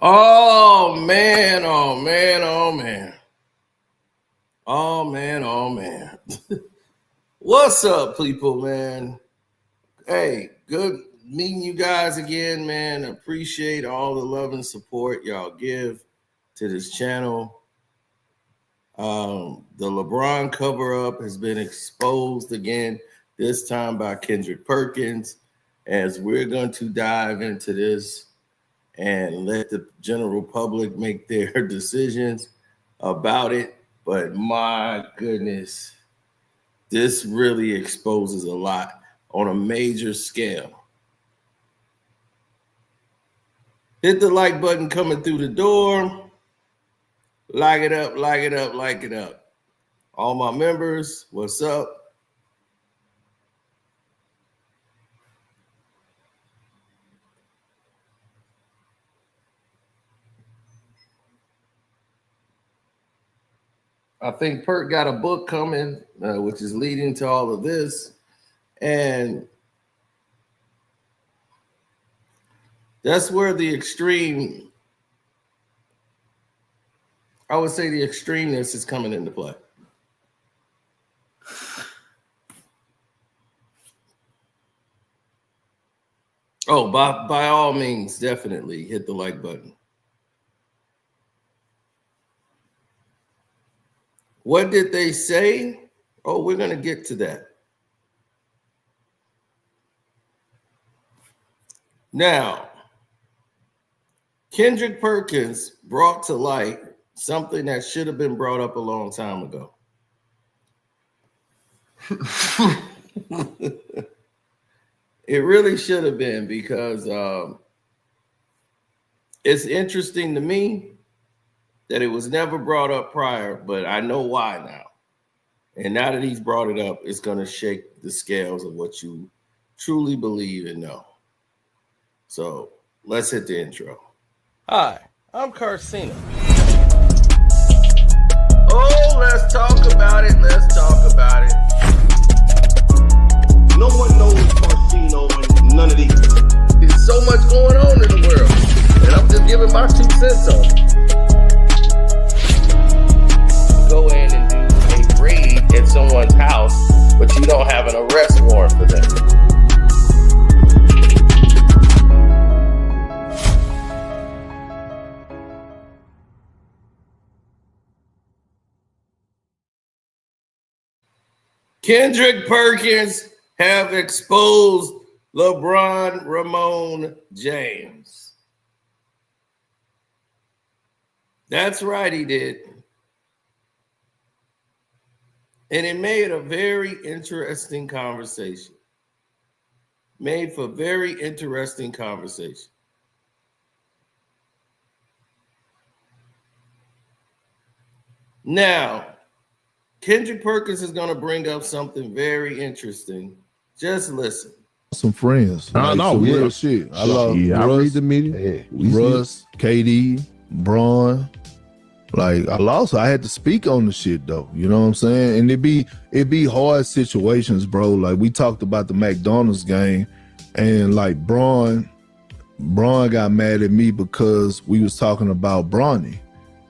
Oh man, oh man, oh man. Oh man, oh man. What's up, people, man? Hey, good meeting you guys again, man. Appreciate all the love and support y'all give to this channel. The LeBron cover-up has been exposed again, this time by Kendrick Perkins, as we're going to dive into this and let the general public make their decisions about it. But my goodness, this really exposes a lot on a major scale. Hit the like button coming through the door. Like it up, like it up, like it up. All my members, what's up? I think Perk got a book coming, which is leading to all of this. And that's where the extreme, I would say the extremeness is coming into play. Oh, by all means, definitely hit the like button. What did they say? Oh, we're going to get to that. Now, Kendrick Perkins brought to light something that should have been brought up a long time ago. It really should have been, because it's interesting to me that it was never brought up prior, but I know why now. And now that he's brought it up, it's going to shake the scales of what you truly believe and know. So let's hit the intro. Hi, I'm Carcino. Oh, let's talk about it. Let's talk about it. No one knows Carcino and none of these. There's so much going on in the world, and I'm just giving my 2 cents on it. Go in and do a raid at someone's house, but you don't have an arrest warrant for them. Kendrick Perkins have exposed LeBron James. That's right, he did. And it made a very interesting conversation. Made for very interesting conversation. Now, Kendrick Perkins is going to bring up something very interesting. Just listen. Some friends. Like, no, real shit. I love I read the meeting. Russ, KD, Bron. Like I had to speak on the shit though. You know what I'm saying? And it be hard situations, bro. Like we talked about the McDonald's game, and like Bron got mad at me because we was talking about Bronny.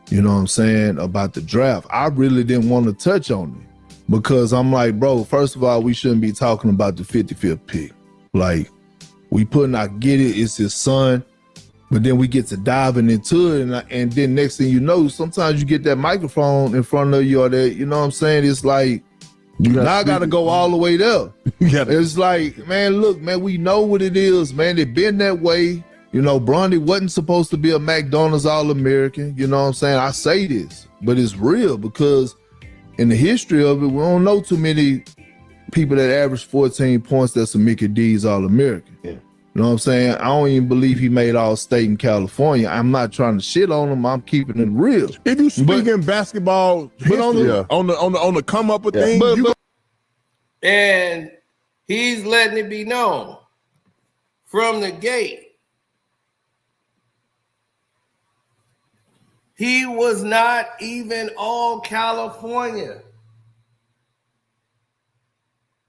You know what I'm saying? About the draft. I really didn't want to touch on it because I'm like, bro, first of all, we shouldn't be talking about the 55th pick. Like, I get it, it's his son, but then we get to diving into it, and then next thing you know, sometimes you get that microphone in front of you or that, you know what I'm saying? It's like, now I got to go all the way there. It's like, man, look, man, we know what it is, man. It been that way. You know, Bronny wasn't supposed to be a McDonald's All-American. You know what I'm saying? I say this, but it's real because in the history of it, we don't know too many people that average 14 points that's a Mickey D's All-American. Yeah. You know what I'm saying? I don't even believe he made All-State in California. I'm not trying to shit on him. I'm keeping it real. If you speak in basketball history, on the come up with things, and he's letting it be known from the gate. He was not even all California.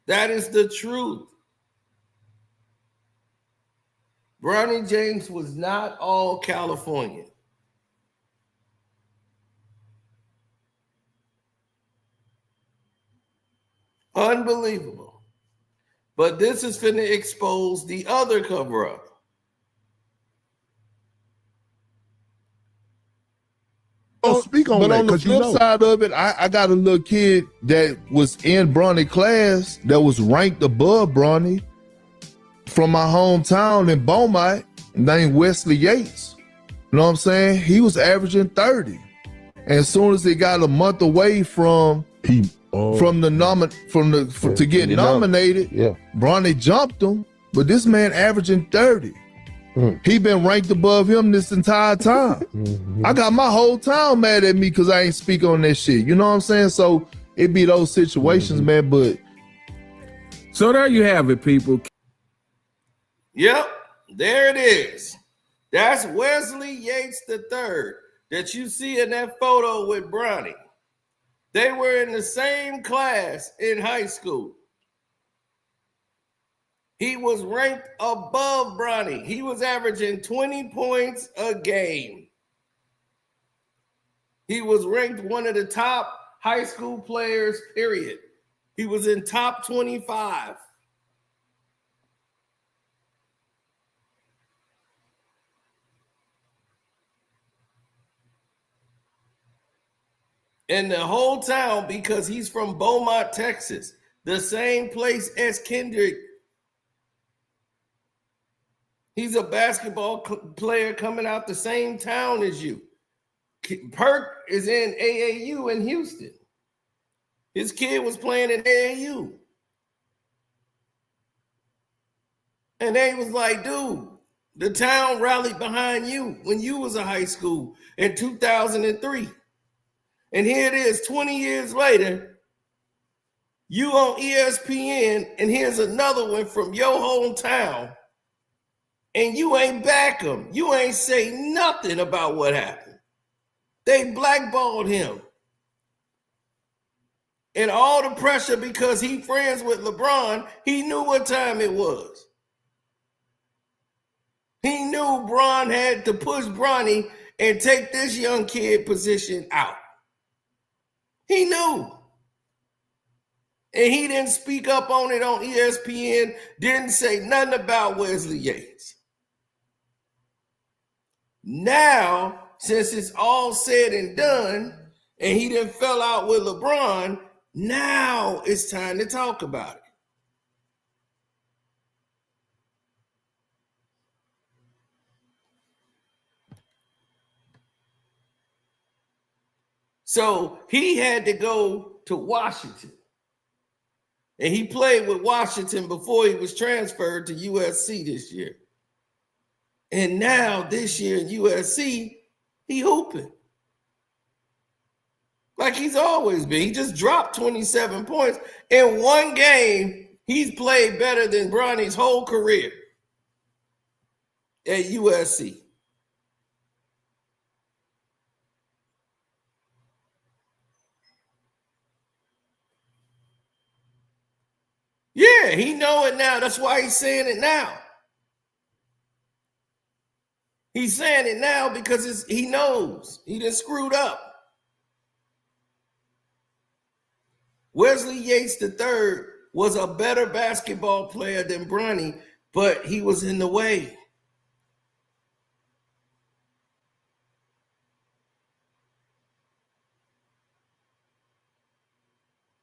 That is the truth. Bronny James was not all California. Unbelievable. But this is finna expose the other cover-up. Speak on but that, on the flip side of it, I got a little kid that was in Bronny class that was ranked above Bronny from my hometown in Beaumont named Wesley Yates. You know what I'm saying? He was averaging 30. And as soon as they got a month away to get nominated, Bronny jumped him. But this man averaging 30. He been ranked above him this entire time. I got my whole town mad at me because I ain't speak on that shit. You know what I'm saying? So it be those situations, man. But so there you have it, people. Yep, there it is. That's Wesley Yates III that you see in that photo with Bronny. They were in the same class in high school. He was ranked above Bronny. He was averaging 20 points a game. He was ranked one of the top high school players, period. He was in top 25. And the whole town, because he's from Beaumont, Texas, the same place as Kendrick. He's a basketball player coming out the same town as you. Perk is in AAU in Houston. His kid was playing in AAU. And they was like, dude, the town rallied behind you when you was a high school in 2003. And here it is 20 years later, you on ESPN, and here's another one from your hometown. And you ain't back him. You ain't say nothing about what happened. They blackballed him. And all the pressure because he friends with LeBron, he knew what time it was. He knew Bron had to push Bronny and take this young kid position out. He knew. And he didn't speak up on it on ESPN, didn't say nothing about Wesley Yates. Now, since it's all said and done, and he done fell out with LeBron, now it's time to talk about it. So he had to go to Washington. And he played with Washington before he was transferred to USC this year. And now this year in USC, he hooping. Like he's always been. He just dropped 27 points. In one game, he's played better than Bronny's whole career at USC. Yeah, he know it now. That's why he's saying it now. He's saying it now because he knows he done screwed up. Wesley Yates III was a better basketball player than Bronny, but he was in the way.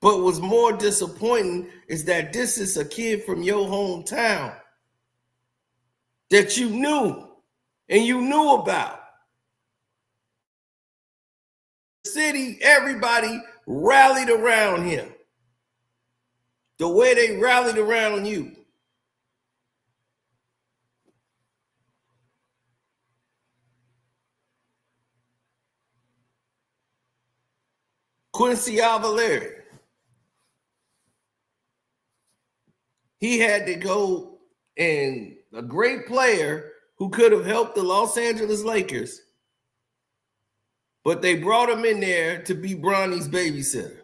But what's more disappointing is that this is a kid from your hometown that you knew and you knew about. The city, everybody rallied around him the way they rallied around you. Quincy Alvaleri. He had to go, and a great player who could have helped the Los Angeles Lakers, but they brought him in there to be Bronny's babysitter.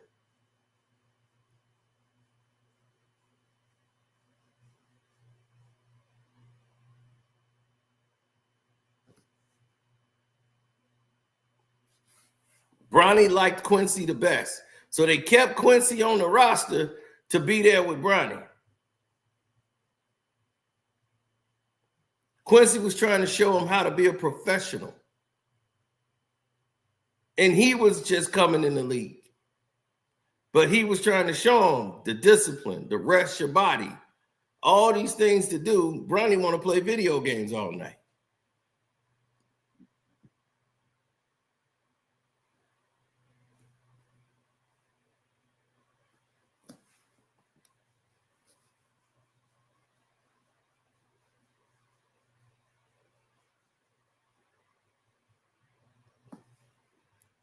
Bronny liked Quincy the best. So they kept Quincy on the roster to be there with Bronny. Quincy was trying to show him how to be a professional. And he was just coming in the league. But he was trying to show him the discipline, the rest your body, all these things to do. Bronny want to play video games all night.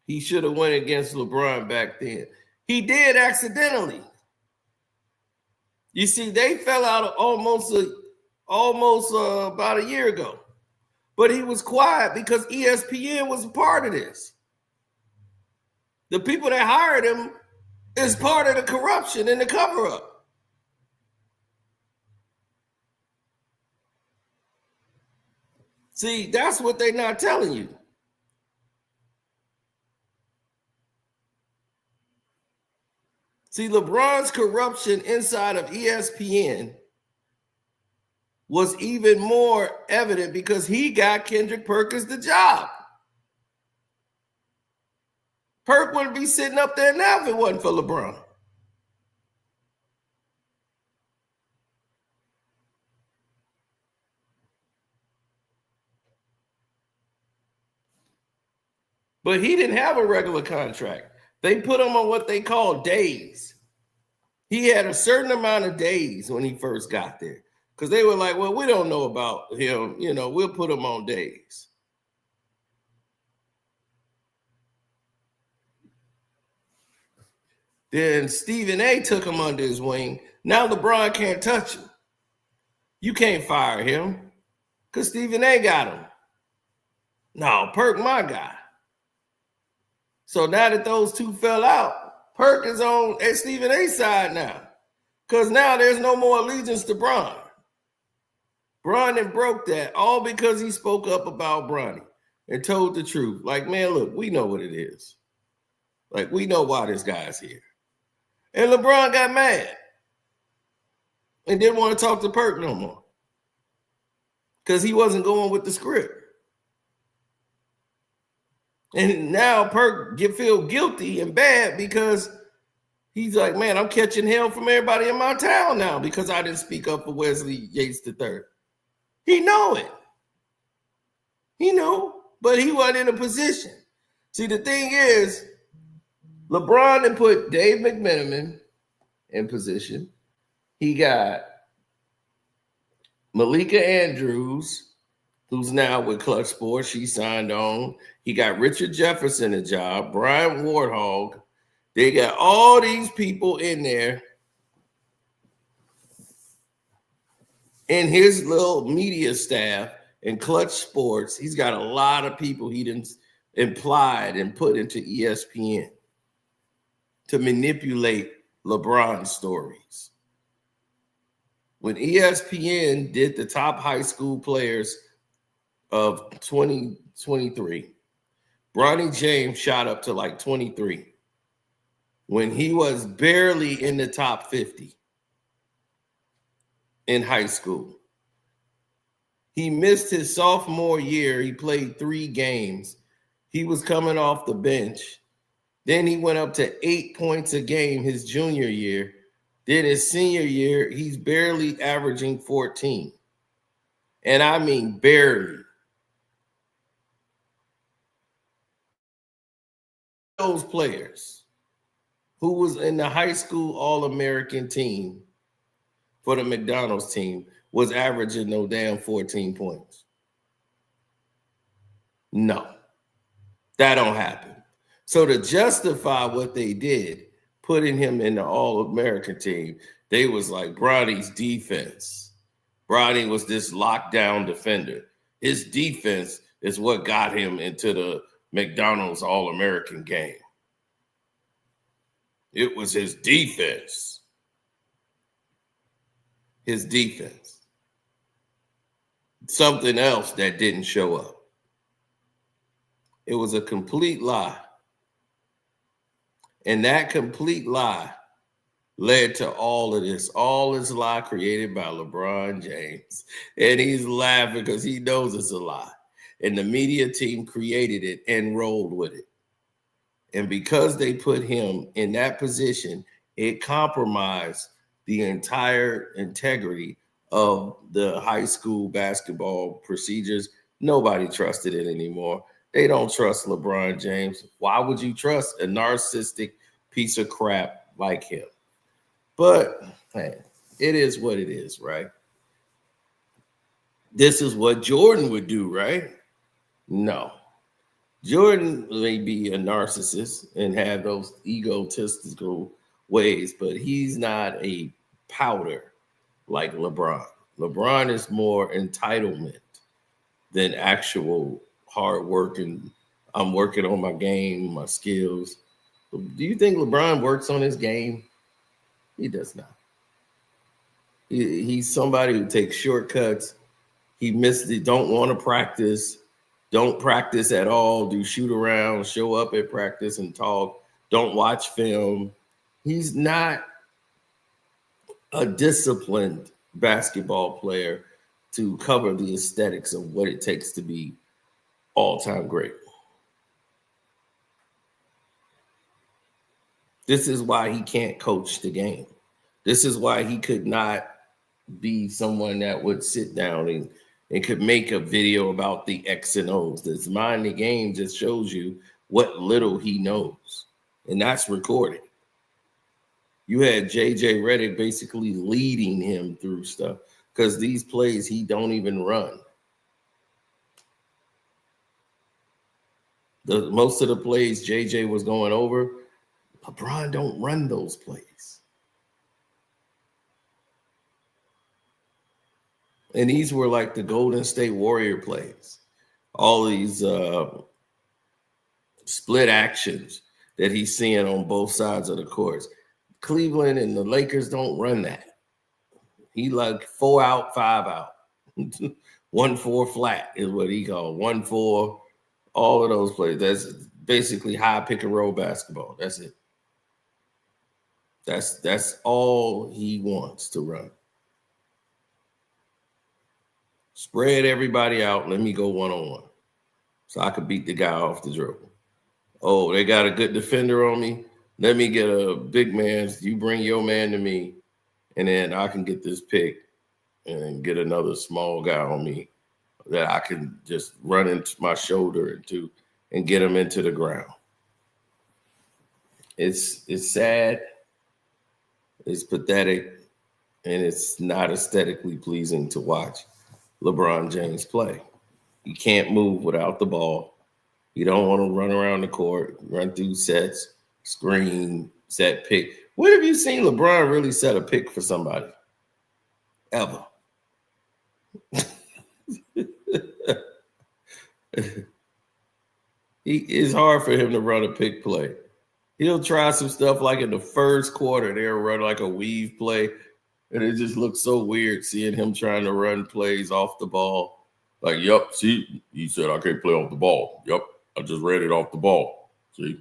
He should have went against LeBron back then. He did accidentally. You see, they fell out almost about a year ago. But he was quiet because ESPN was a part of this. The people that hired him is part of the corruption and the cover-up. See, that's what they're not telling you. See, LeBron's corruption inside of ESPN was even more evident because he got Kendrick Perkins the job. Perk wouldn't be sitting up there now if it wasn't for LeBron. But he didn't have a regular contract. They put him on what they call days. He had a certain amount of days when he first got there because they were like, well, we don't know about him. You know, we'll put him on days. Then Stephen A took him under his wing. Now LeBron can't touch him. You can't fire him because Stephen A got him. No, Perk, my guy. So now that those two fell out, Perk is on at Stephen A's side now. Because now there's no more allegiance to Bron. Bron then broke that all because he spoke up about Bronny and told the truth. Like, man, look, we know what it is. Like, we know why this guy's here. And LeBron got mad and didn't want to talk to Perk no more because he wasn't going with the script. And now Perk feel guilty and bad because he's like, man, I'm catching hell from everybody in my town now because I didn't speak up for Wesley Yates III. He know it. He know, but he wasn't in a position. See, the thing is, LeBron done put Dave McMenamin in position. He got Malika Andrews, who's now with Clutch Sports. She signed on. He got Richard Jefferson a job, Brian Warthog. They got all these people in there in his little media staff and Clutch Sports. He's got a lot of people he didn't implied and put into ESPN to manipulate LeBron stories. When ESPN did the top high school players of 2023, Bronny James shot up to like 23 when he was barely in the top 50 in high school. He missed his sophomore year. He played 3 games. He was coming off the bench. Then he went up to 8 points a game his junior year. Then his senior year, he's barely averaging 14. And I mean barely. Those players who was in the high school All-American team for the McDonald's team was averaging no damn 14 points. No, that don't happen. So to justify what they did, putting him in the All-American team, they was like Bronny's defense. Bronny was this lockdown defender. His defense is what got him into the McDonald's All-American game. It was his defense. His defense. Something else that didn't show up. It was a complete lie. And that complete lie led to all of this. All this lie created by LeBron James. And he's laughing because he knows it's a lie. And the media team created it and rolled with it. And because they put him in that position, it compromised the entire integrity of the high school basketball procedures. Nobody trusted it anymore. They don't trust LeBron James. Why would you trust a narcissistic piece of crap like him? But hey, it is what it is, right? This is what Jordan would do, right? No. Jordan may be a narcissist and have those egotistical ways, but he's not a powder like LeBron. LeBron is more entitlement than actual hard work, and I'm working on my game, my skills. Do you think LeBron works on his game? He does not. He's somebody who takes shortcuts. He missed it, don't want to practice. Don't practice at all, do shoot around, show up at practice and talk, don't watch film. He's not a disciplined basketball player to cover the aesthetics of what it takes to be all-time great. This is why he can't coach the game. This is why he could not be someone that would sit down and could make a video about the X and O's. This mind the game just shows you what little he knows. And that's recorded. You had JJ Redick basically leading him through stuff because these plays he don't even run. Most of the plays JJ was going over, LeBron don't run those plays. And these were like the Golden State Warrior plays. All these split actions that he's seeing on both sides of the courts. Cleveland and the Lakers don't run that. He like 4 out, 5 out. 1-4 flat is what he called. 1-4, all of those plays. That's basically high pick and roll basketball. That's it. That's all he wants to run. Spread everybody out. Let me go one-on-one so I could beat the guy off the dribble. Oh, they got a good defender on me. Let me get a big man. You bring your man to me, and then I can get this pick and get another small guy on me that I can just run into my shoulder into and get him into the ground. It's sad. It's pathetic, and it's not aesthetically pleasing to watch LeBron James play. He can't move without the ball. You don't want to run around the court, run through sets, screen, set pick. When have you seen LeBron really set a pick for somebody? Ever. It's hard for him to run a pick play. He'll try some stuff like in the first quarter, they'll run like a weave play. And it just looks so weird seeing him trying to run plays off the ball. Like, yep, see, he said I can't play off the ball. Yep, I just read it off the ball. See?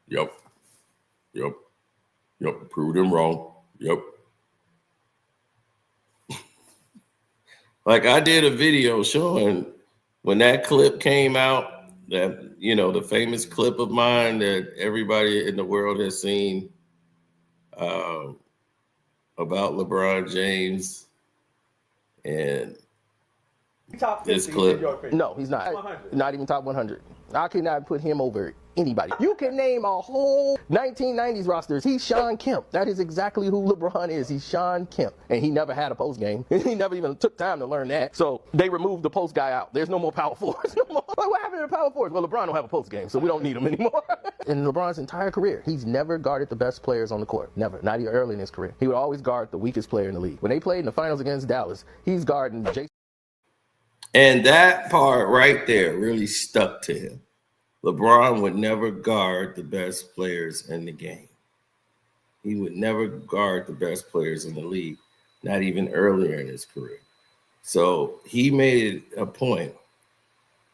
Yep. Proved him wrong. Yep. Like I did a video showing when that clip came out, that, you know, the famous clip of mine that everybody in the world has seen about LeBron James and this clip. No, he's not. Not even top 100. I cannot put him over anybody. You can name a whole 1990s rosters. He's Sean Kemp. That is exactly who LeBron is. He's Sean Kemp. And he never had a post game. He never even took time to learn that. So they removed the post guy out. There's no more power forwards. No more. Like, what happened to the power forwards? Well, LeBron don't have a post game, so we don't need him anymore. In LeBron's entire career, he's never guarded the best players on the court. Never. Not even early in his career. He would always guard the weakest player in the league. When they played in the finals against Dallas, he's guarding Jason. And that part right there really stuck to him. LeBron would never guard the best players in the game. He would never guard the best players in the league, not even earlier in his career. So he made a point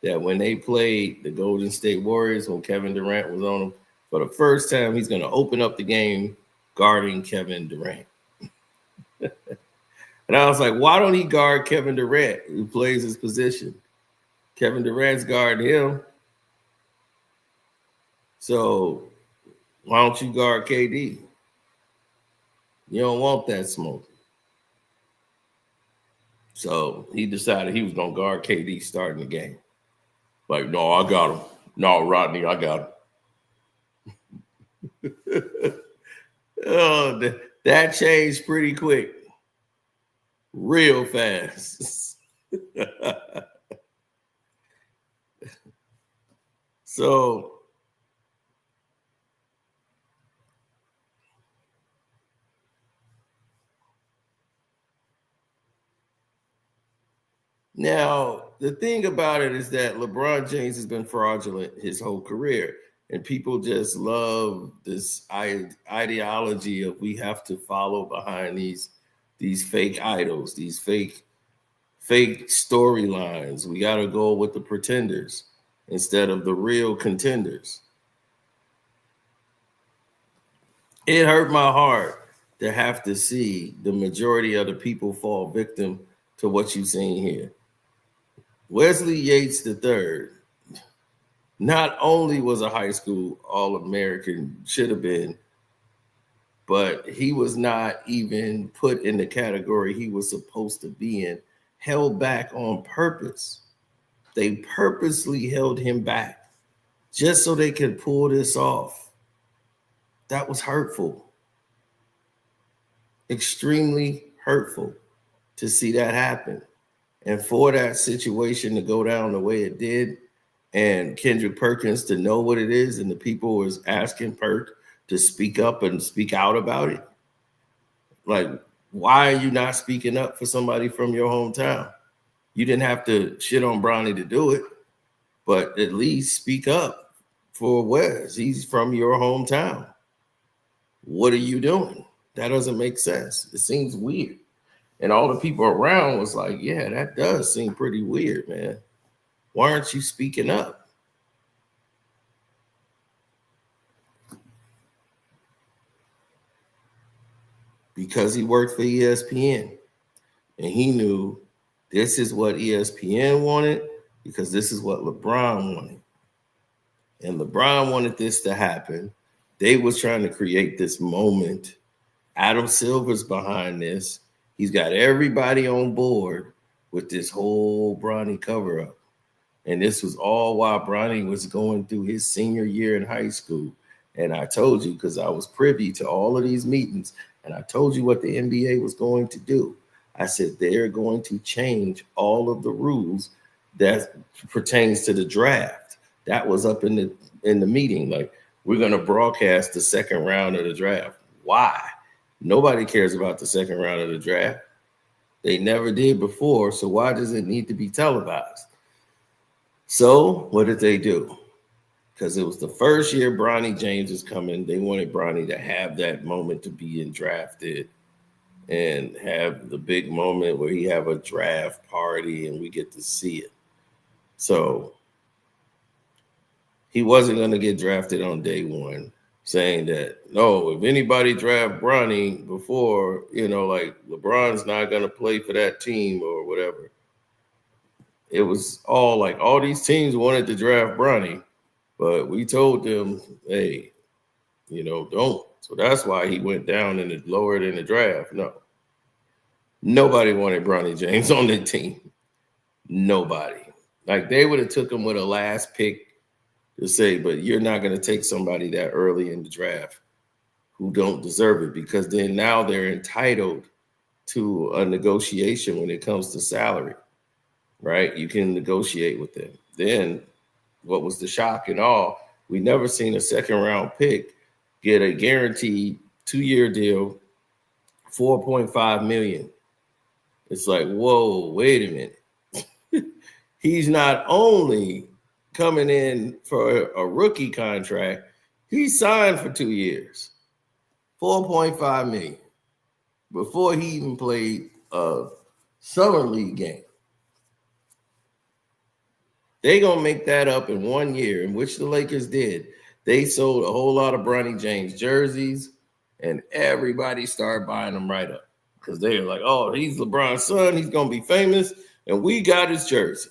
that when they played the Golden State Warriors, when Kevin Durant was on them, for the first time, he's going to open up the game guarding Kevin Durant. And I was like, why don't he guard Kevin Durant, who plays his position? Kevin Durant's guarding him. So why don't you guard KD? You don't want that smoke. So he decided he was going to guard KD starting the game. Like, no, I got him. No, Rodney, I got him. Oh, that changed pretty quick. Real fast. So now, the thing about it is that LeBron James has been fraudulent his whole career. And people just love this ideology of we have to follow behind these fake idols, these fake storylines. We got to go with the pretenders instead of the real contenders. It hurt my heart to have to see the majority of the people fall victim to what you've seen here. Wesley Yates III not only was a high school All-American, should have been, but he was not even put in the category he was supposed to be in, held back on purpose. They purposely held him back just so they could pull this off. That was hurtful. Extremely hurtful to see that happen. And for that situation to go down the way it did, and Kendrick Perkins to know what it is, and the people was asking Perk to speak up and speak out about it. Like, why are you not speaking up for somebody from your hometown? You didn't have to shit on Bronny to do it, but at least speak up for Wes. He's from your hometown. What are you doing? That doesn't make sense. It seems weird. And all the people around was like, yeah, that does seem pretty weird, man. Why aren't you speaking up? Because he worked for ESPN. And he knew this is what ESPN wanted because this is what LeBron wanted. And LeBron wanted this to happen. They was trying to create this moment. Adam Silver's behind this. He's got everybody on board with this whole Bronny cover-up. And this was all while Bronny was going through his senior year in high school. And I told you, because I was privy to all of these meetings, and I told you what the NBA was going to do. I said, they're going to change all of the rules that pertains to the draft. That was up in the meeting. Like, we're going to broadcast the second round of the draft. Why? Nobody cares about the second round of the draft. They never did before, so why does it need to be televised? So what did they do? Because it was the first year Bronny James was coming. They wanted Bronny to have that moment to be drafted and have the big moment where he have a draft party and we get to see it. So he wasn't going to get drafted on day one, saying that, no, if anybody draft Bronny before, like LeBron's not going to play for that team or whatever. It was all like all these teams wanted to draft Bronny, but we told them, hey, don't. So that's why he went down and lowered in the draft. No. Nobody wanted Bronny James on their team. Nobody. Like, they would have took him with a last pick to say, but you're not going to take somebody that early in the draft who don't deserve it, because then now they're entitled to a negotiation when it comes to salary, right? You can negotiate with them. Then what was the shock and all? We never seen a second round pick get a guaranteed 2-year deal, $4.5 million. It's like, whoa, wait a minute. He's not only coming in for a rookie contract, he signed for 2 years, $4.5 million, before he even played a summer league game. They're going to make that up in 1 year, in which the Lakers did. They sold a whole lot of Bronny James jerseys. And everybody started buying him right up because they were like, oh, he's LeBron's son. He's going to be famous. And we got his jersey.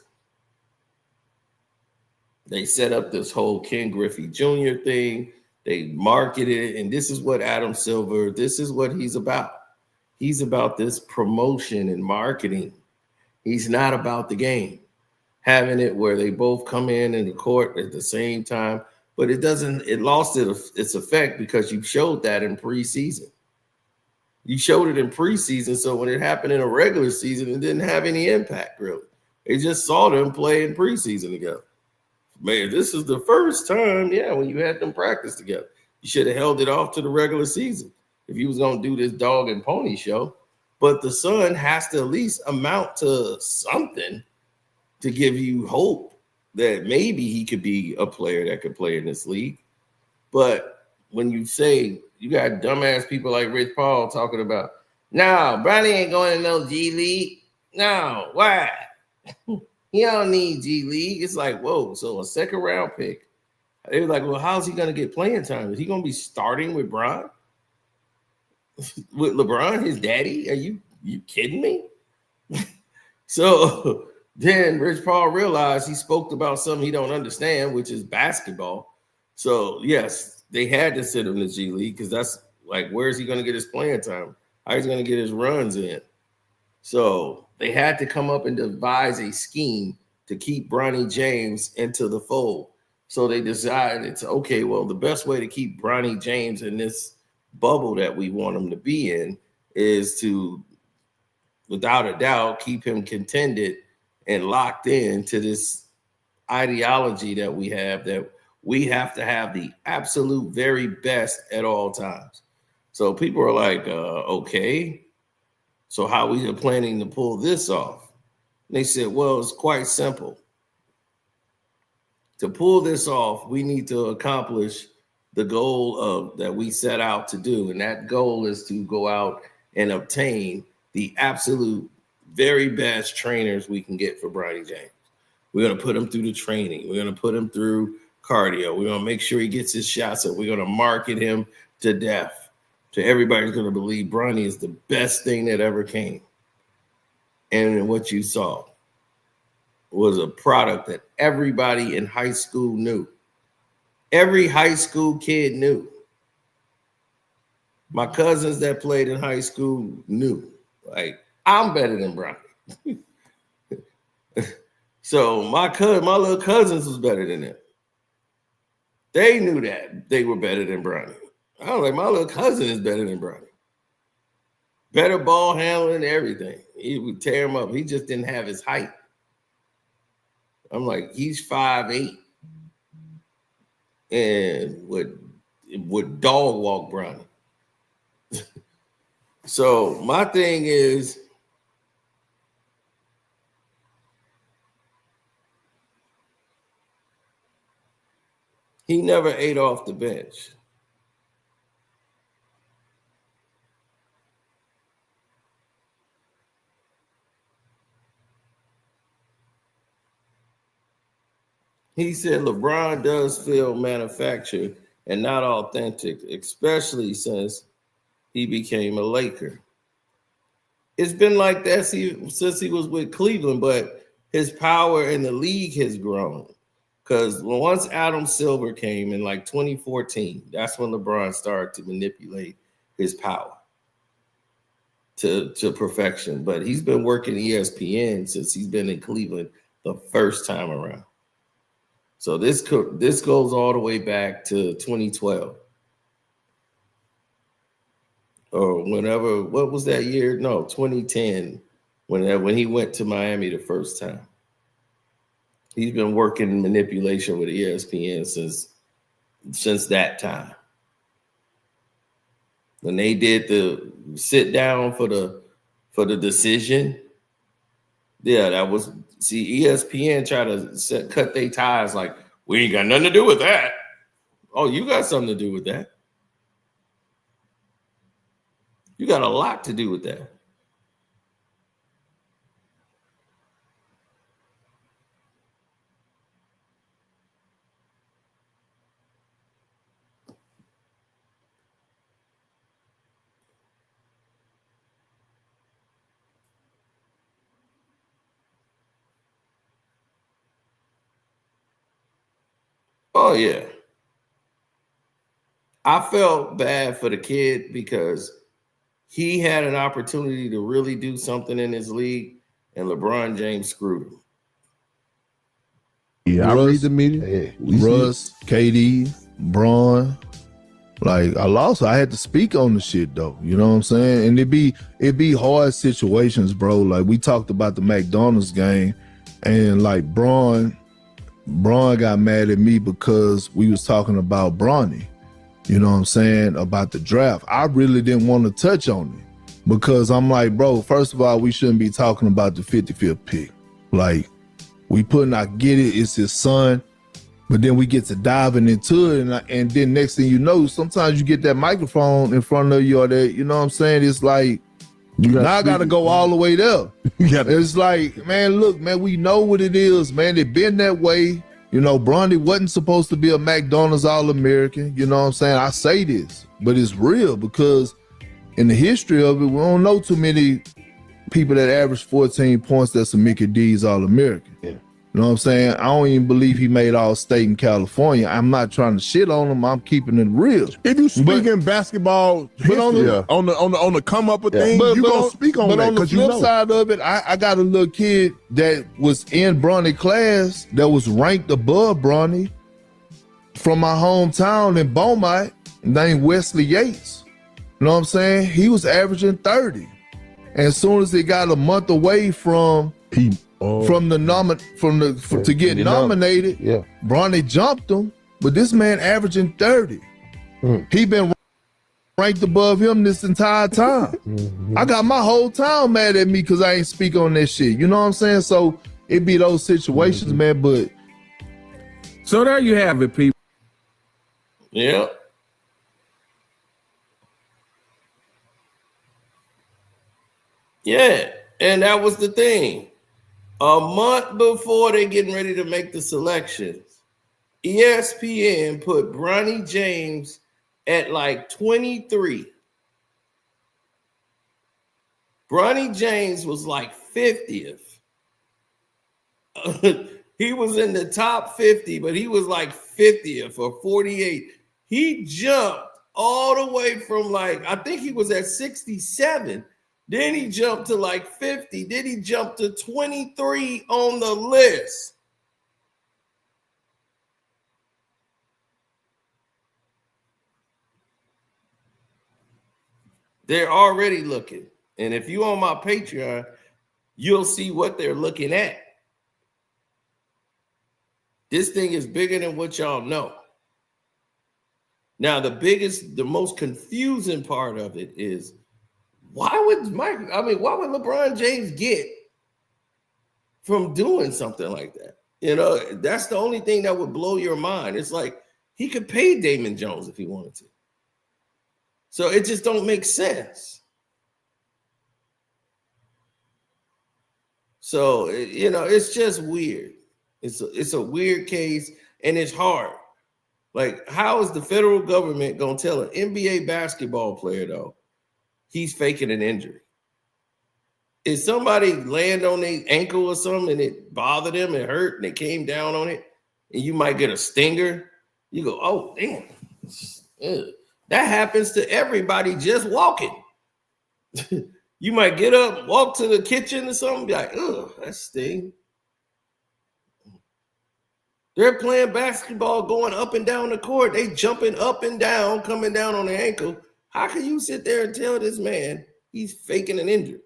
They set up this whole Ken Griffey Jr. thing. They marketed it. And this is what Adam Silver, this is what he's about. He's about this promotion and marketing. He's not about the game. Having it where they both come in the court at the same time. But it lost its effect because you showed that in preseason. You showed it in preseason, so when it happened in a regular season, it didn't have any impact, really. They just saw them play in preseason together. Man, this is the first time, when you had them practice together. You should have held it off to the regular season if you was going to do this dog and pony show. But the son has to at least amount to something to give you hope that maybe he could be a player that could play in this league. But when you say you got dumbass people like Rich Paul talking about, no, Bronny ain't going to no G League. No, why? He don't need G League. It's like, whoa, so a second round pick. They were like, well, how's he going to get playing time? Is he going to be starting with Bron? With LeBron, his daddy? Are you kidding me? So then Rich Paul realized he spoke about something he don't understand, which is basketball. So, yes, they had to send him to G League because that's like, where is he going to get his playing time? How is he going to get his runs in? So they had to come up and devise a scheme to keep Bronny James into the fold. So they decided, okay, well, the best way to keep Bronny James in this bubble that we want him to be in is to, without a doubt, keep him contended and locked in to this ideology that we have to have the absolute very best at all times. So people are like, okay, so how are we planning to pull this off? And they said, well, it's quite simple. To pull this off, we need to accomplish the goal that we set out to do. And that goal is to go out and obtain the absolute very best trainers we can get for Bronny James. We're going to put him through the training. We're going to put him through cardio. We're going to make sure he gets his shots up. We're going to market him to death. So everybody's going to believe Bronny is the best thing that ever came. And what you saw was a product that everybody in high school knew. Every high school kid knew. My cousins that played in high school knew. Like, I'm better than Bronny. So my little cousins was better than them. They knew that they were better than Bronny. I was like, my little cousin is better than Bronny. Better ball handling, everything. He would tear him up. He just didn't have his height. I'm like, he's 5'8" and would dog walk Bronny. So my thing is, he never ate off the bench. He said LeBron does feel manufactured and not authentic, especially since he became a Laker. It's been like that since he was with Cleveland, but his power in the league has grown. Because once Adam Silver came in like 2014, that's when LeBron started to manipulate his power to perfection. But he's been working ESPN since he's been in Cleveland the first time around. So this goes all the way back to 2012. Or whenever, what was that year? No, 2010, when he went to Miami the first time. He's been working manipulation with ESPN since that time. When they did the sit down for the decision, that was, ESPN tried to cut their ties like, we ain't got nothing to do with that. Oh, you got something to do with that. You got a lot to do with that. Oh, yeah. I felt bad for the kid because he had an opportunity to really do something in his league, and LeBron James screwed him. Yeah, I read the media. Russ, KD, Bron. Like I had to speak on the shit though. You know what I'm saying? And it'd be hard situations, bro. Like we talked about the McDonald's game, and like Bron got mad at me because we was talking about Bronny. You know what I'm saying? About the draft. I really didn't want to touch on it because I'm like, bro, first of all, we shouldn't be talking about the 55th pick. Like I get it, it's his son. But then we get to diving into it, and then next thing you know, sometimes you get that microphone in front of you or that, you know what I'm saying? It's like, now I got to go all the way there. It's like, man, look, man, we know what it is, man. It been that way. You know, Bronny wasn't supposed to be a McDonald's All-American. You know what I'm saying? I say this, but it's real because in the history of it, we don't know too many people that average 14 points that's a Mickey D's All-American. Yeah. You know what I'm saying? I don't even believe he made All-State in California. I'm not trying to shit on him. I'm keeping it real. If you speak in basketball history, on the come up with things, you gonna speak on that. But on the flip side of it, I got a little kid that was in Bronny class that was ranked above Bronny from my hometown in Beaumont named Wesley Yates. You know what I'm saying? He was averaging 30. And as soon as he got a month away from to get nominated, Bronny jumped him, but this man averaging 30. He been ranked above him this entire time. I got my whole town mad at me because I ain't speak on that shit. You know what I'm saying? So it be those situations, man. But so there you have it, people. Yeah. Yeah, and that was the thing. A month before they getting ready to make the selections, ESPN put Bronny James at like 23. Bronny James was like 50th. He was in the top 50, but he was like 50th or 48. He jumped all the way from like, I think he was at 67. Then he jumped to like 50. Then he jumped to 23 on the list. They're already looking. And if you on my Patreon, you'll see what they're looking at. This thing is bigger than what y'all know. Now, the most confusing part of it is, why would LeBron James get from doing something like that? You know, that's the only thing that would blow your mind. It's like he could pay Damon Jones if he wanted to. So it just don't make sense. So, you know, it's just weird. It's a weird case, and it's hard. Like, how is the federal government going to tell an NBA basketball player, though, he's faking an injury? If somebody land on their ankle or something and it bothered them, it hurt, and they came down on it, and you might get a stinger, you go, oh, damn. Ugh. That happens to everybody just walking. You might get up, walk to the kitchen or something, be like, ugh, that sting. They're playing basketball, going up and down the court. They jumping up and down, coming down on their ankle. How can you sit there and tell this man he's faking an injury?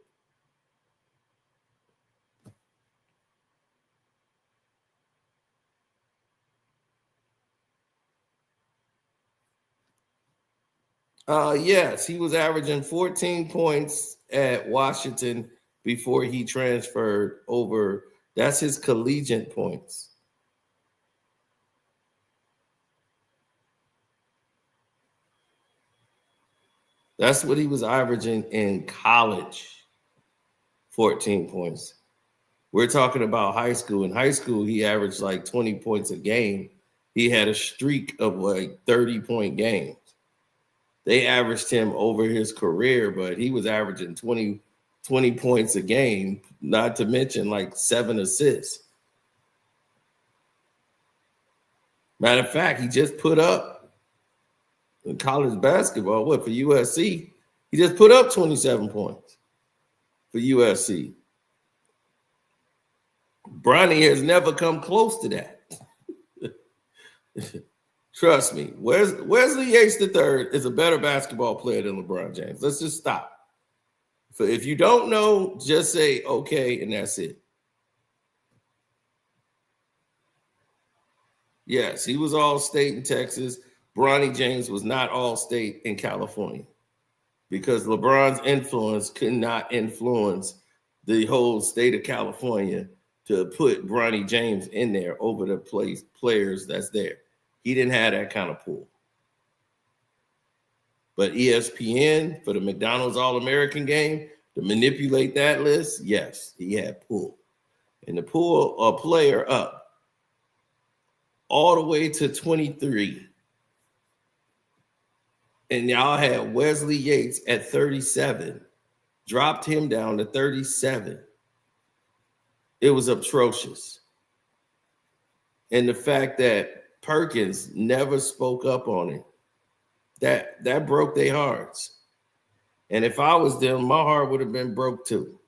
Yes, he was averaging 14 points at Washington before he transferred over. That's his collegiate points. That's what he was averaging in college, 14 points. We're talking about high school. In high school, he averaged like 20 points a game. He had a streak of like 30-point games. They averaged him over his career, but he was averaging 20 points a game, not to mention like 7 assists. Matter of fact, he just put up in college basketball, for USC? He just put up 27 points for USC. Bronny has never come close to that. Trust me, Wesley Yates III is a better basketball player than LeBron James. Let's just stop. So if you don't know, just say okay, and that's it. Yes, he was All-State in Texas. Bronny James was not All-State in California because LeBron's influence could not influence the whole state of California to put Bronny James in there over the players that's there. He didn't have that kind of pull. But ESPN, for the McDonald's All-American game, to manipulate that list, yes, he had pull. And to pull a player up all the way to 23, and y'all had Wesley Yates at 37, dropped him down to 37. It was atrocious. And the fact that Perkins never spoke up on it, that broke their hearts. And if I was them, my heart would have been broke too.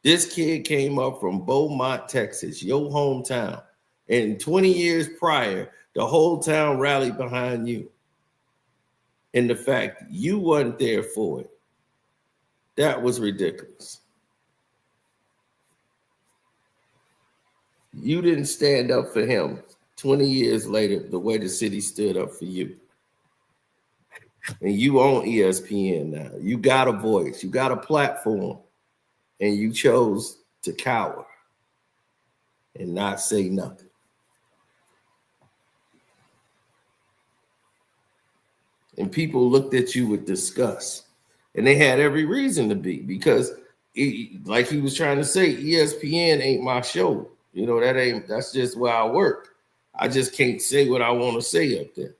This kid came up from Beaumont, Texas, your hometown. And 20 years prior, the whole town rallied behind you. And the fact you wasn't there for it, that was ridiculous. You didn't stand up for him 20 years later the way the city stood up for you. And you own ESPN now. You got a voice. You got a platform. And you chose to cower and not say nothing. And people looked at you with disgust. And they had every reason to be, because like he was trying to say, ESPN ain't my show. You know, that's just where I work. I just can't say what I want to say up there.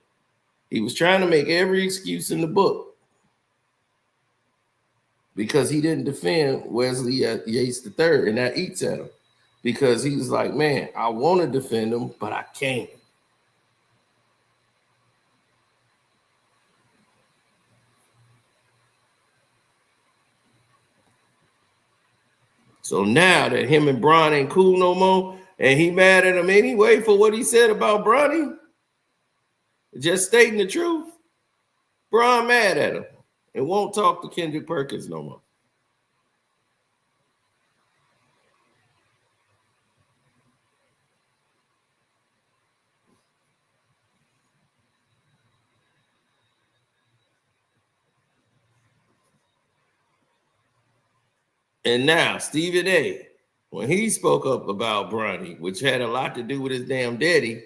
He was trying to make every excuse in the book because he didn't defend Wesley Yates III, and that eats at him because he was like, man, I want to defend him, but I can't. So now that him and Bron ain't cool no more, and he mad at him anyway for what he said about Bronny, just stating the truth, Bron mad at him and won't talk to Kendrick Perkins no more. And now Stephen A., when he spoke up about Bronny, which had a lot to do with his damn daddy,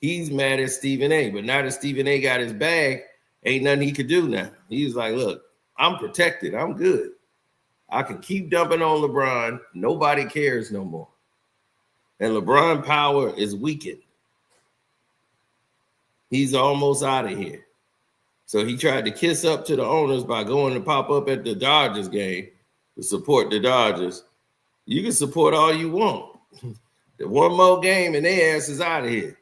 he's mad at Stephen A. But now that Stephen A. got his bag, ain't nothing he could do now. He's like, look, I'm protected. I'm good. I can keep dumping on LeBron. Nobody cares no more. And LeBron power is weakened. He's almost out of here. So he tried to kiss up to the owners by going to pop up at the Dodgers game to support the Dodgers. You can support all you want. The one more game and their ass is out of here.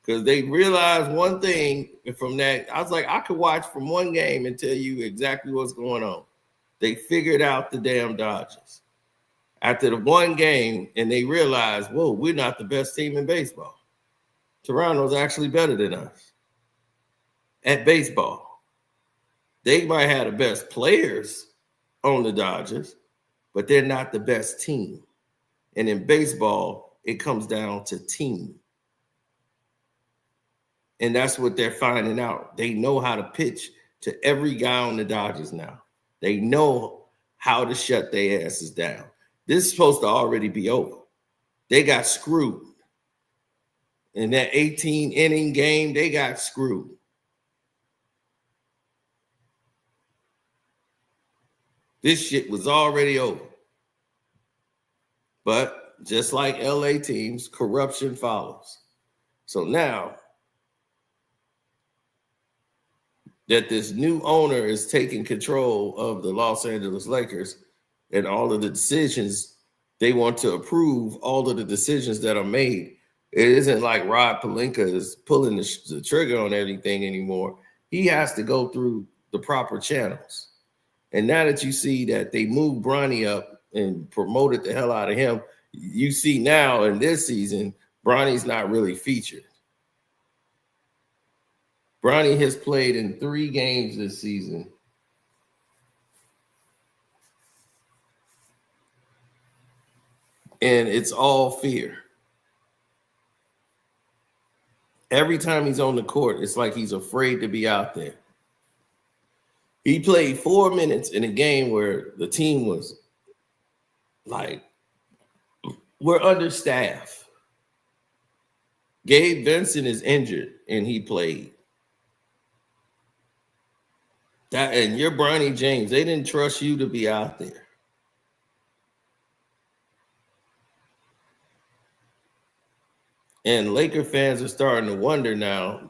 Because they realized one thing from that. I was like, I could watch from one game and tell you exactly what's going on. They figured out the damn Dodgers. After the one game, and they realized, whoa, we're not the best team in baseball. Toronto's actually better than us at baseball. They might have the best players on the Dodgers, but they're not the best team. And in baseball, it comes down to team. And that's what they're finding out. They know how to pitch to every guy on the Dodgers now. They know how to shut their asses down. This is supposed to already be over. They got screwed. In that 18-inning game, they got screwed. This shit was already over. But just like LA teams, corruption follows. So now that this new owner is taking control of the Los Angeles Lakers and all of the decisions, they want to approve all of the decisions that are made It isn't like Rob Pelinka is pulling the trigger on everything anymore. He has to go through the proper channels. And now that you see that they moved Bronny up and promoted the hell out of him, you see now in this season, Bronny's not really featured. Bronny has played in 3 games this season. And it's all fear. Every time he's on the court, it's like he's afraid to be out there. He played 4 minutes in a game where the team was like, we're understaffed. Gabe Vincent is injured, and he played. And you're Bronny James. They didn't trust you to be out there. And Laker fans are starting to wonder now,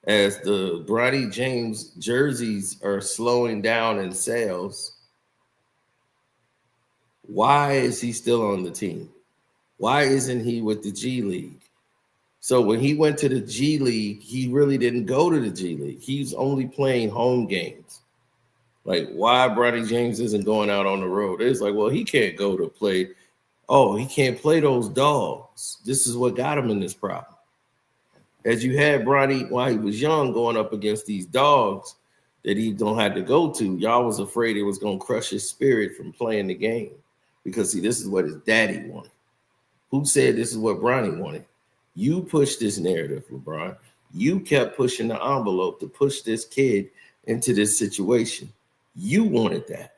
as the Bronny James jerseys are slowing down in sales, why is he still on the team? Why isn't he with the G League? So when he went to the G League, he really didn't go to the G League. He's only playing home games. Like, why Bronny James isn't going out on the road? It's like, well, he can't go to play. Oh, he can't play those dogs. This is what got him in this problem. As you had Bronny while he was young going up against these dogs that he don't have to go to, y'all was afraid it was going to crush his spirit from playing the game. Because, see, this is what his daddy wanted. Who said this is what Bronny wanted? You pushed this narrative, LeBron. You kept pushing the envelope to push this kid into this situation. You wanted that.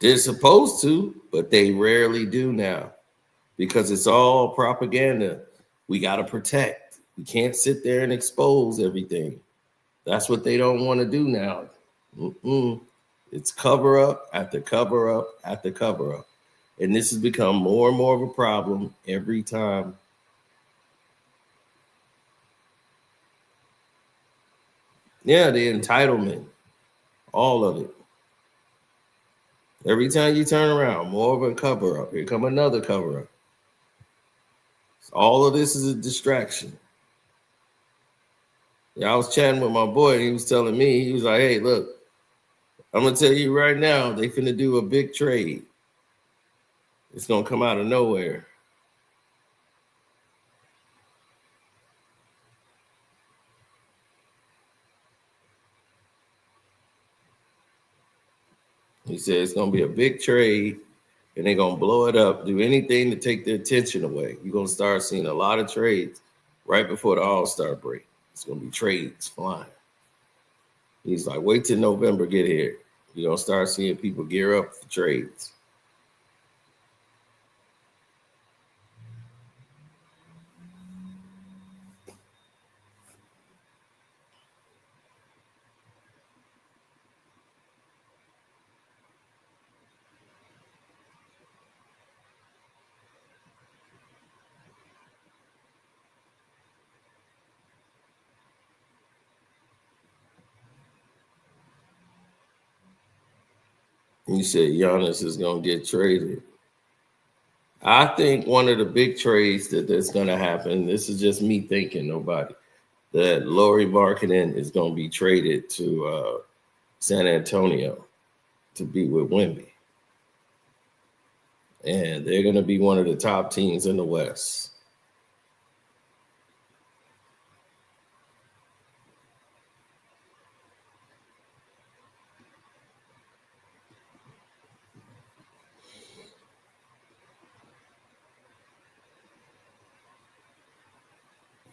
They're supposed to, but they rarely do now because it's all propaganda. We got to protect. We can't sit there and expose everything. That's what they don't want to do now. It's cover up after cover up after cover up. And this has become more and more of a problem every time. Yeah, the entitlement, all of it. Every time you turn around, more of a cover-up. Here come another cover-up. All of this is a distraction. Yeah, I was chatting with my boy, and he was telling me, he was like, hey, look, I'm going to tell you right now, they finna do a big trade. It's going to come out of nowhere. He said it's going to be a big trade, and they're going to blow it up, do anything to take the attention away. You're going to start seeing a lot of trades right before the All-Star break. It's going to be trades flying. He's like, wait till November get here. You're going to start seeing people gear up for trades. You said Giannis is going to get traded. I think one of the big trades that's going to happen, this is just me thinking, nobody, that Lauri Markkanen is going to be traded to San Antonio to be with Wemby. And they're going to be one of the top teams in the West.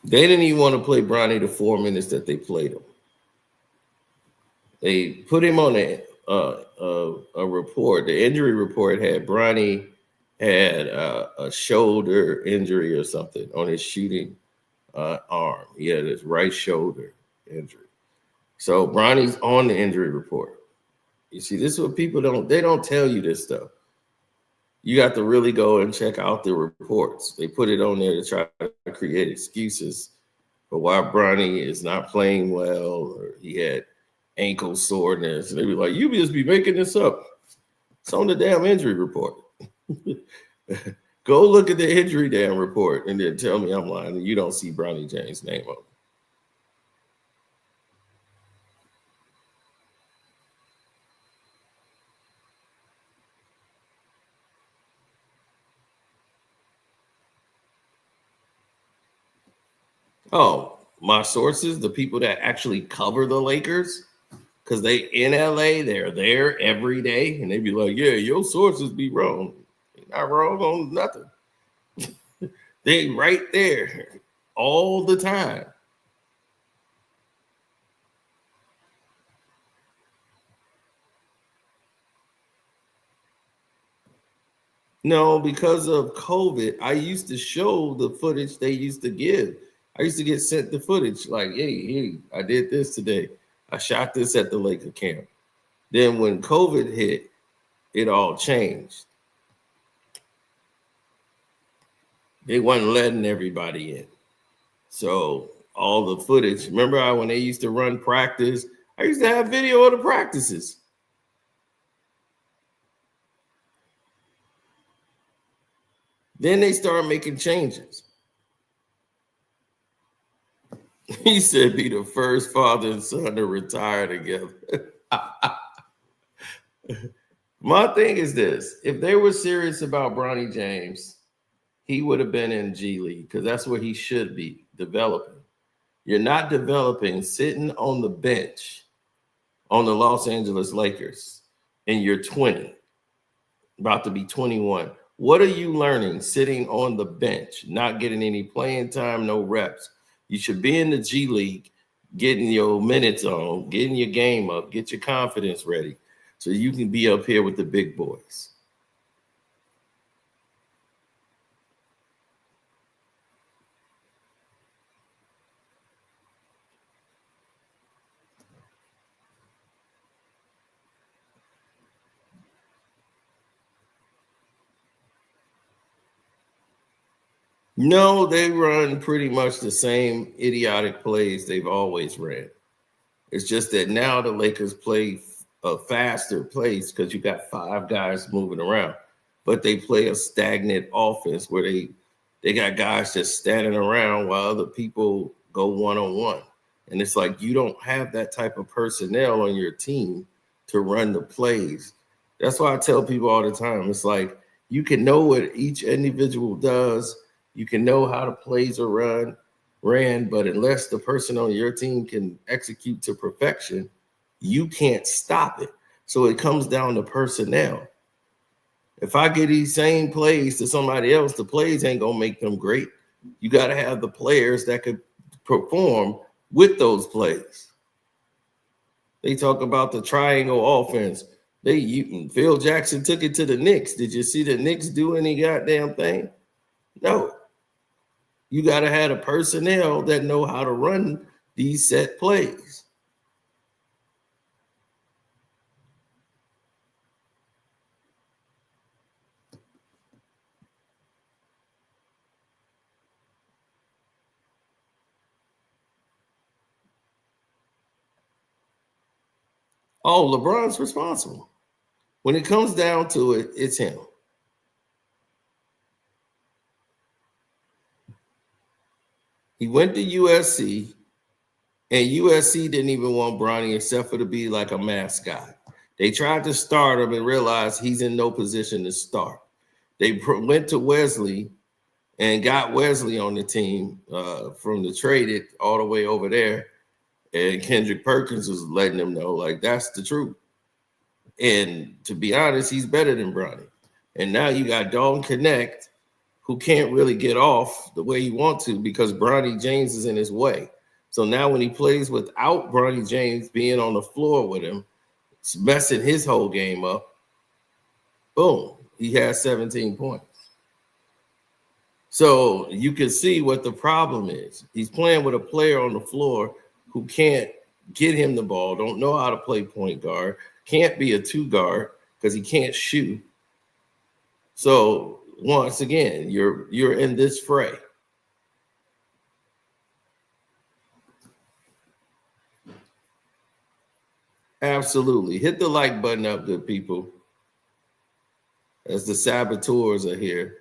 They didn't even want to play Bronny the 4 minutes that they played him. They put him on a report. The injury report had Bronny had a shoulder injury or something on his shooting arm. He had his right shoulder injury. So Bronny's on the injury report. You see, this is what people they don't tell you this stuff. You got to really go and check out the reports. They put it on there to try to create excuses for why Bronny is not playing well, or he had ankle soreness. And they be like, you just be making this up. It's on the damn injury report. Go look at the injury damn report and then tell me I'm lying and you don't see Bronny James' name on it. Oh, my sources, the people that actually cover the Lakers, because they in LA, they're there every day, and they be like, yeah, your sources be wrong. They're not wrong on nothing. They right there all the time. No, because of COVID, I used to show the footage they used to give. I used to get sent the footage like, hey, I did this today. I shot this at the Laker camp. Then when COVID hit, it all changed. They wasn't letting everybody in. So all the footage, remember when they used to run practice, I used to have video of the practices. Then they started making changes. He said be the first father and son to retire together. My thing is this. If they were serious about Bronny James, he would have been in G League because that's where he should be developing. You're not developing sitting on the bench on the Los Angeles Lakers and you're 20, about to be 21. What are you learning sitting on the bench, not getting any playing time, no reps? You should be in the G League, getting your minutes on, getting your game up, get your confidence ready so you can be up here with the big boys. No, they run pretty much the same idiotic plays they've always ran. It's just that now the Lakers play a faster pace because you got 5 guys moving around, but they play a stagnant offense where they got guys just standing around while other people go one-on-one. And it's like you don't have that type of personnel on your team to run the plays. That's why I tell people all the time, it's like you can know what each individual does. You can know how the plays are ran, but unless the person on your team can execute to perfection, you can't stop it. So it comes down to personnel. If I get these same plays to somebody else, the plays ain't going to make them great. You got to have the players that could perform with those plays. They talk about the triangle offense. Phil Jackson took it to the Knicks. Did you see the Knicks do any goddamn thing? No. You got to have the personnel that know how to run these set plays. Oh, LeBron's responsible. When it comes down to it, it's him. He went to USC, and USC didn't even want Bronny except for to be like a mascot. They tried to start him and realized he's in no position to start. They went to Wesley and got Wesley on the team from the traded all the way over there. And Kendrick Perkins was letting them know, like, that's the truth. And to be honest, he's better than Bronny. And now you got Dalton Connect, who can't really get off the way he wants to because Bronny James is in his way. So now when he plays without Bronny James being on the floor with him, it's messing his whole game up. Boom, he has 17 points. So you can see what the problem is. He's playing with a player on the floor who can't get him the ball, don't know how to play point guard, can't be a 2 guard because he can't shoot. So once again, you're in this fray. Absolutely. Hit the like button up, good people, as the saboteurs are here.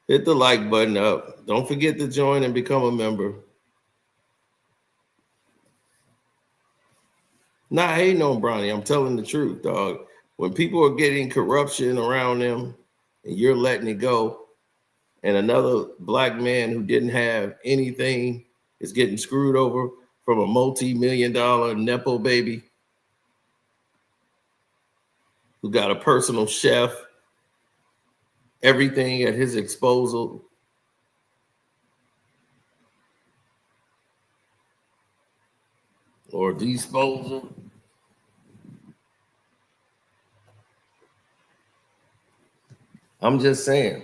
Hit the like button up. Don't forget to join and become a member. Not hating on Bronny. I'm telling the truth, dog. When people are getting corruption around them and you're letting it go, and another black man who didn't have anything is getting screwed over from a multi-million-dollar Nepo baby who got a personal chef, everything at his disposal. Or disposal. I'm just saying,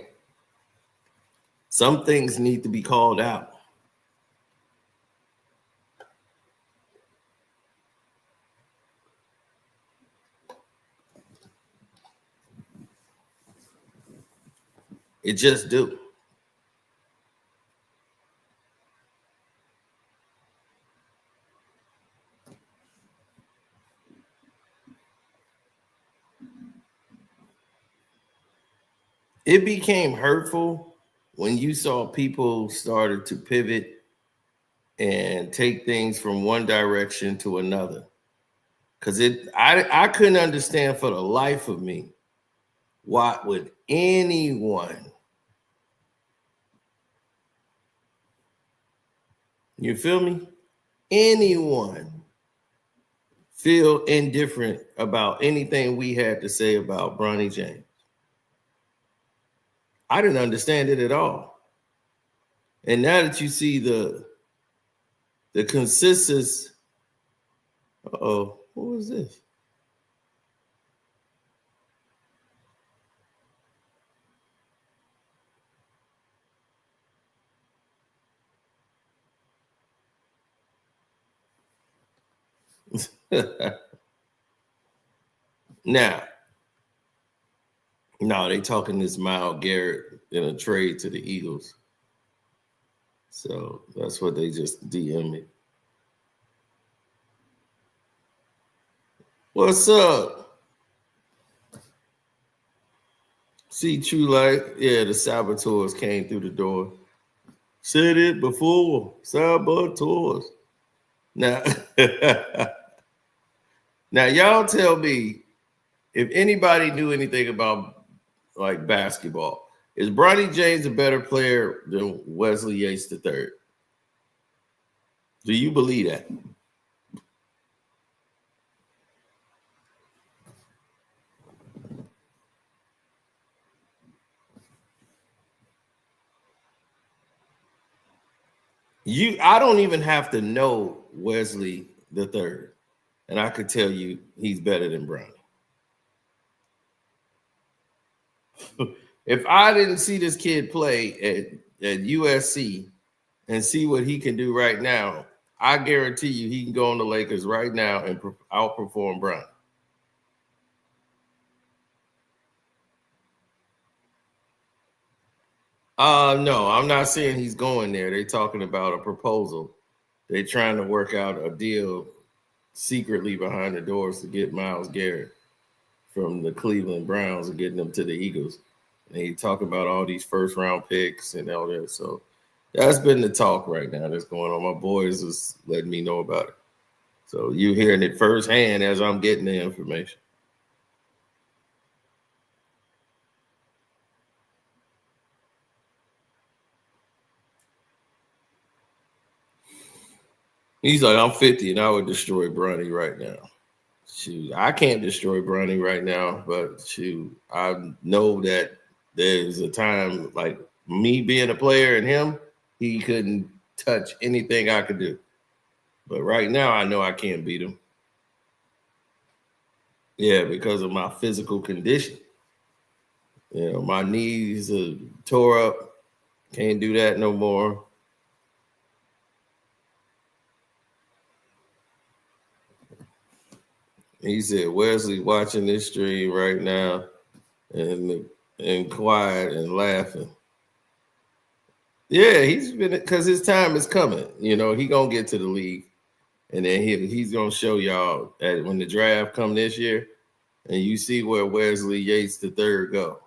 some things need to be called out. It just do. It became hurtful when you saw people started to pivot and take things from one direction to another. Because I couldn't understand for the life of me, why would anyone, you feel me? Anyone feel indifferent about anything we had to say about Bronny James? I didn't understand it at all. And now that you see the consensus, what was this? Now, no, they talking this Myles Garrett in a trade to the Eagles. So that's what they just DM me. What's up? See True Light? Yeah, the saboteurs came through the door. Said it before, saboteurs. Now, now y'all tell me if anybody knew anything about like basketball. Is Bronny James a better player than Wesley Yates III? Do you believe that? I don't even have to know Wesley III, and I could tell you he's better than Bronny. If I didn't see this kid play at USC and see what he can do right now, I guarantee you he can go on the Lakers right now and outperform Bronny. No, I'm not saying he's going there. They're talking about a proposal. They're trying to work out a deal secretly behind the doors to get Myles Garrett from the Cleveland Browns and getting them to the Eagles. And they talk about all these first round picks and all that. So that's been the talk right now that's going on. My boys is letting me know about it. So you hearing it firsthand as I'm getting the information. He's like, I'm 50 and I would destroy Bronny right now. Shoot, I can't destroy Bronny right now, but shoot, I know that there's a time like me being a player and him, he couldn't touch anything I could do. But right now, I know I can't beat him. Yeah, because of my physical condition. You know, my knees are tore up. Can't do that no more. He said, Wesley watching this stream right now and quiet and laughing. Yeah, he's been, because his time is coming. You know, he gonna get to the league, and then he's gonna show y'all that when the draft come this year, and you see where Wesley Yates III go,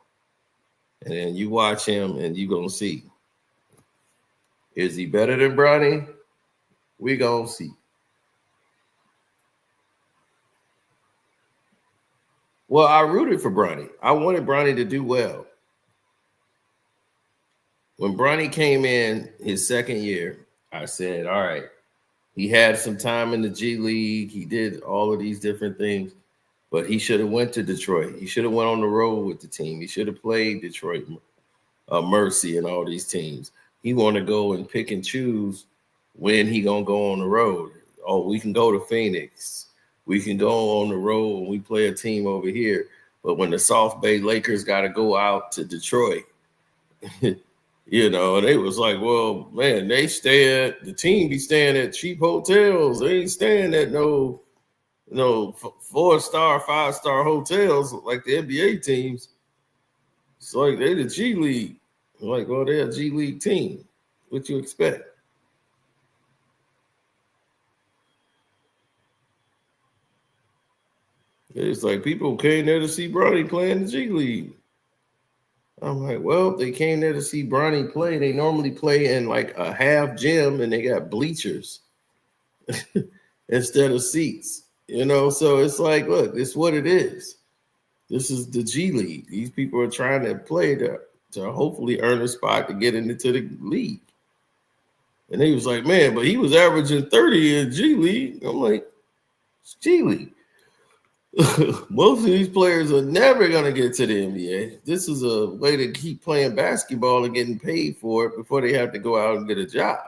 and then you watch him, and you gonna see, is he better than Bronny? We gonna see. Well, I rooted for Bronny. I wanted Bronny to do well. When Bronny came in his second year, I said, all right, he had some time in the G League. He did all of these different things, but he should have went to Detroit. He should have went on the road with the team. He should have played Detroit, Mercy, and all these teams. He want to go and pick and choose when he going to go on the road. Oh, we can go to Phoenix. We can go on the road and we play a team over here. But when the South Bay Lakers got to go out to Detroit, you know, and they was like, well, man, the team be staying at cheap hotels. They ain't staying at no 4-star, 5-star hotels like the NBA teams. It's like they the G League. I'm like, well, they're a G League team. What you expect? It's like people came there to see Bronny play in the G League. I'm like, well, they came there to see Bronny play. They normally play in like a half gym and they got bleachers instead of seats, you know? So it's like, look, it's what it is. This is the G League. These people are trying to play to hopefully earn a spot to get into the league. And he was like, man, but he was averaging 30 in G League. I'm like, it's G League. Most of these players are never going to get to the NBA. This is a way to keep playing basketball and getting paid for it before they have to go out and get a job.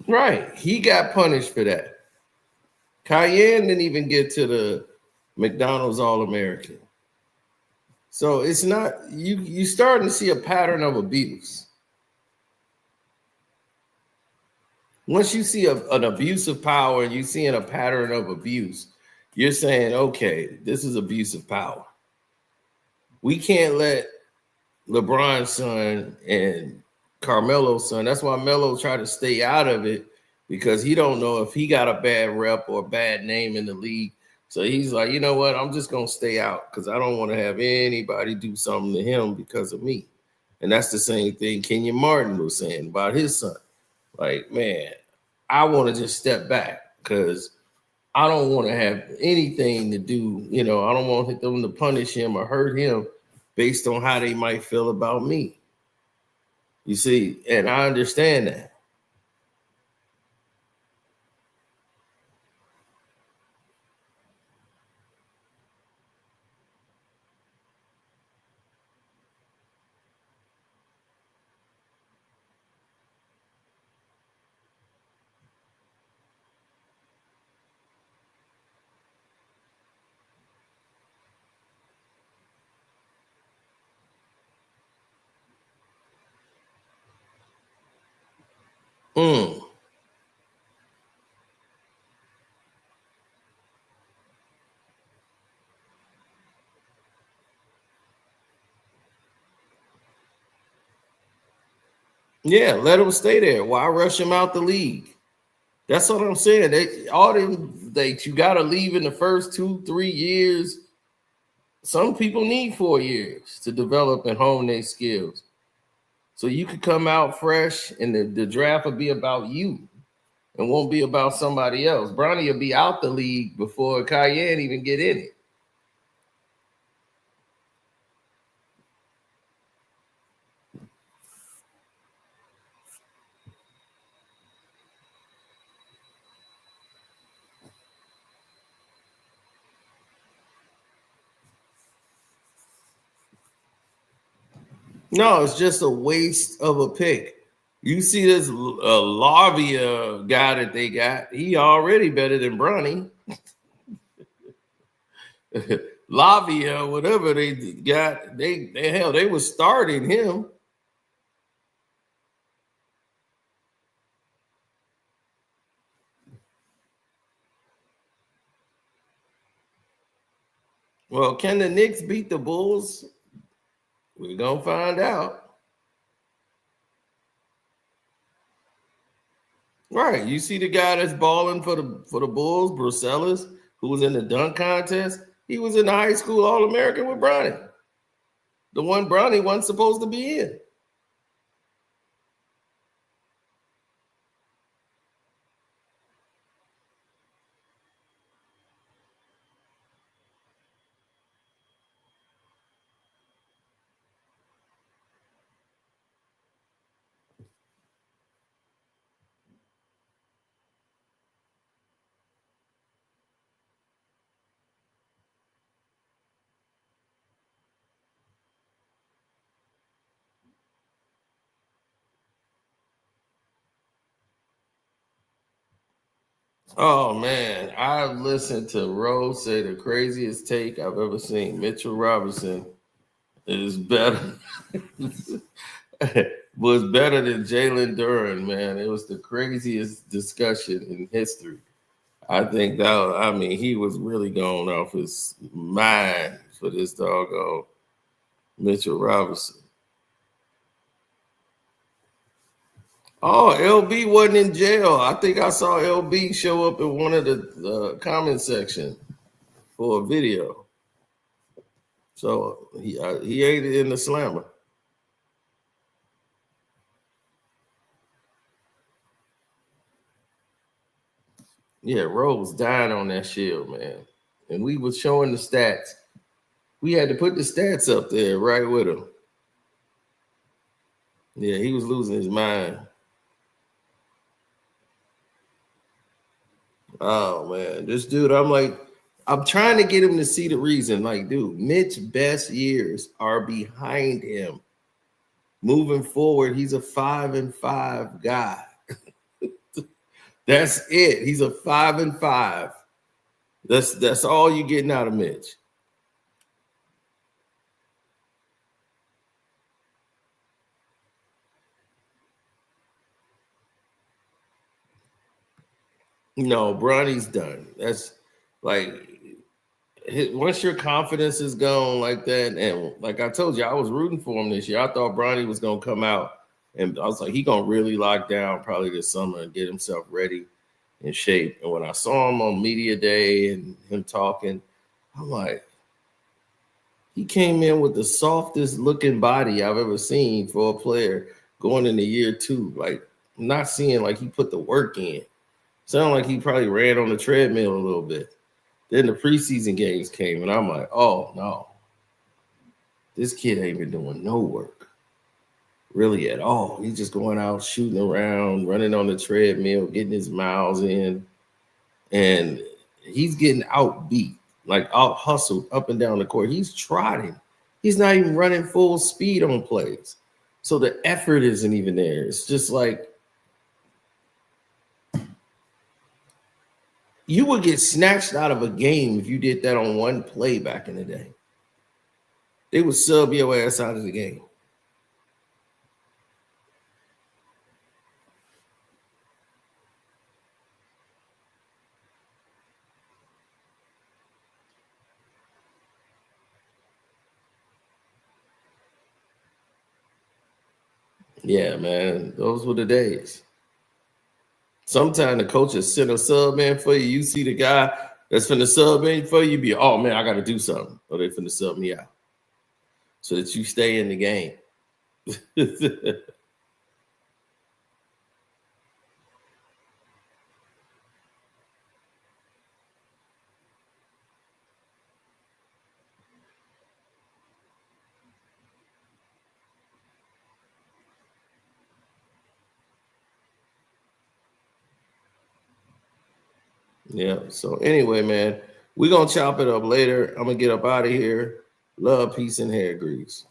Right. He got punished for that. Cayenne didn't even get to the McDonald's All-American. So it's not, you starting to see a pattern of abuse. Once you see an abuse of power and you're seeing a pattern of abuse, you're saying, okay, this is abuse of power. We can't let LeBron's son and Carmelo's son, that's why Melo tried to stay out of it, because he don't know if he got a bad rep or a bad name in the league. So he's like, you know what? I'm just going to stay out because I don't want to have anybody do something to him because of me. And that's the same thing Kenyon Martin was saying about his son. Like, man, I want to just step back because I don't want to have anything to do. You know, I don't want them to punish him or hurt him based on how they might feel about me. You see, and I understand that. Yeah, let him stay there. Why rush him out the league? That's what I'm saying. You got to leave in the first 2-3 years. Some people need 4 years to develop and hone their skills. So you could come out fresh and the draft will be about you and won't be about somebody else. Bronny will be out the league before Cayenne even get in it. No, it's just a waste of a pick. You see this Lavia guy that they got, he already better than Bronny. Lavia, whatever they got, they were starting him. Well, can the Knicks beat the Bulls? We're gonna find out. Right. You see the guy that's balling for the Bulls, Brucelas, who was in the dunk contest. He was in the high school All-American with Bronny. The one Bronny wasn't supposed to be in. Oh man, I listened to Rose say the craziest take I've ever seen. Mitchell Robinson is better. Was better than Jalen Duren, man. It was the craziest discussion in history. I think he was really going off his mind for this doggone Mitchell Robinson. Oh, LB wasn't in jail. I think I saw LB show up in one of the comment section for a video. So he ate it in the slammer. Yeah, Rose died on that shield, man. And we was showing the stats. We had to put the stats up there right with him. Yeah, he was losing his mind. Oh, man. This dude, I'm trying to get him to see the reason. Like, dude, Mitch's best years are behind him. Moving forward, he's a 5-5 guy. That's it. He's a 5-5. That's all you're getting out of Mitch. No, Bronny's done. That's like once your confidence is gone like that, and like I told you, I was rooting for him this year. I thought Bronny was gonna come out, and I was like, he gonna really lock down probably this summer and get himself ready in shape. And when I saw him on media day and him talking, I'm like, he came in with the softest looking body I've ever seen for a player going into year 2. Like, I'm not seeing like he put the work in. Sounded like he probably ran on the treadmill a little bit. Then the preseason games came, and I'm like, oh, no. This kid ain't been doing no work, really at all. He's just going out, shooting around, running on the treadmill, getting his miles in, and he's getting outbeat, like out hustled up and down the court. He's trotting. He's not even running full speed on plays. So the effort isn't even there. It's just like, you would get snatched out of a game if you did that on one play back in the day. They would sub your ass out of the game. Yeah, man, those were the days. Sometimes the coaches send a sub in for you. You see the guy that's finna sub in for you, be, oh man, I got to do something. Or they finna sub me out so that you stay in the game. Yeah. So anyway, man, we're going to chop it up later. I'm going to get up out of here. Love, peace, and hair grease.